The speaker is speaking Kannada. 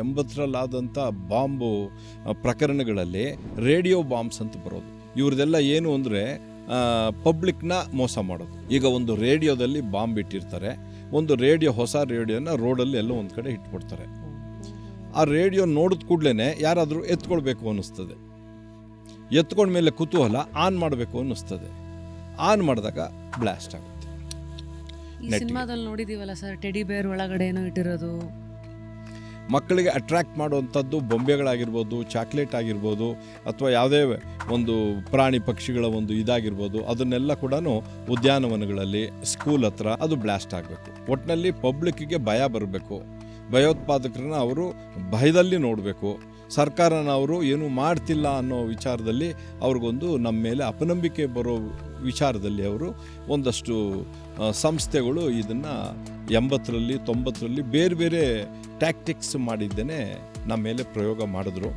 80ರಲ್ಲಾದಂಥ ಬಾಂಬು ಪ್ರಕರಣಗಳಲ್ಲಿ ರೇಡಿಯೋ ಬಾಂಬ್ಸ್ ಅಂತ ಬರೋದು. ಇವ್ರದೆಲ್ಲ ಏನು ಅಂದರೆ ಪಬ್ಲಿಕ್ನ ಮೋಸ ಮಾಡೋದು. ಈಗ ಒಂದು ರೇಡಿಯೋದಲ್ಲಿ ಬಾಂಬ್ ಇಟ್ಟಿರ್ತಾರೆ, ಒಂದು ರೇಡಿಯೋ, ಹೊಸ ರೇಡಿಯೋನ ರೋಡಲ್ಲಿ ಎಲ್ಲೋ ಒಂದು ಕಡೆ ಇಟ್ಬಿಡ್ತಾರೆ. ಆ ರೇಡಿಯೋ ನೋಡಿದ ಕೂಡಲೇ ಯಾರಾದರೂ ಎತ್ಕೊಳ್ಬೇಕು ಅನ್ನಿಸ್ತದೆ. ಎತ್ಕೊಂಡ್ಮೇಲೆ ಕುತೂಹಲ ಆನ್ ಮಾಡಬೇಕು ಅನ್ನಿಸ್ತದೆ. ಆನ್ ಮಾಡಿದಾಗ ಬ್ಲಾಸ್ಟ್ ಆಗುತ್ತೆ. ಈ ಸಿನಿಮಾದಲ್ಲಿ ನೋಡಿದೀವಲ್ಲ ಸರ್, ಟೆಡಿ ಬೇರ್ ಒಳಗಡೆ ಏನೋ ಇಟ್ಟಿರೋದು. ಮಕ್ಕಳಿಗೆ ಅಟ್ರ್ಯಾಕ್ಟ್ ಮಾಡುವಂಥದ್ದು ಬೊಂಬೆಗಳಾಗಿರ್ಬೋದು, ಚಾಕ್ಲೇಟ್ ಆಗಿರ್ಬೋದು, ಅಥವಾ ಯಾವುದೇ ಒಂದು ಪ್ರಾಣಿ ಪಕ್ಷಿಗಳ ಒಂದು ಇದಾಗಿರ್ಬೋದು, ಅದನ್ನೆಲ್ಲ ಕೂಡ ಉದ್ಯಾನವನಗಳಲ್ಲಿ, ಸ್ಕೂಲ್ ಹತ್ರ ಅದು ಬ್ಲಾಸ್ಟ್ ಆಗಬೇಕು. ಒಟ್ಟಿನಲ್ಲಿ ಪಬ್ಲಿಕ್ಕಿಗೆ ಭಯ ಬರಬೇಕು. ಭಯೋತ್ಪಾದಕರನ್ನ ಅವರು ಭಯದಲ್ಲಿ ನೋಡಬೇಕು. ಸರ್ಕಾರನ ಅವರು ಏನು ಮಾಡ್ತಿಲ್ಲ ಅನ್ನೋ ವಿಚಾರದಲ್ಲಿ ಅವ್ರಿಗೊಂದು ನಮ್ಮ ಮೇಲೆ ಅಪನಂಬಿಕೆ ಬರೋ ವಿಚಾರದಲ್ಲಿ ಅವರು ಒಂದಷ್ಟು ಸಂಸ್ಥೆಗಳು ಇದನ್ನು 80ರಲ್ಲಿ 90ರಲ್ಲಿ ಬೇರೆ ಬೇರೆ ಟ್ಯಾಕ್ಟಿಕ್ಸ್ ಮಾಡಿದ್ದೇನೆ ನಮ್ಮ ಮೇಲೆ ಪ್ರಯೋಗ ಮಾಡಿದ್ರು.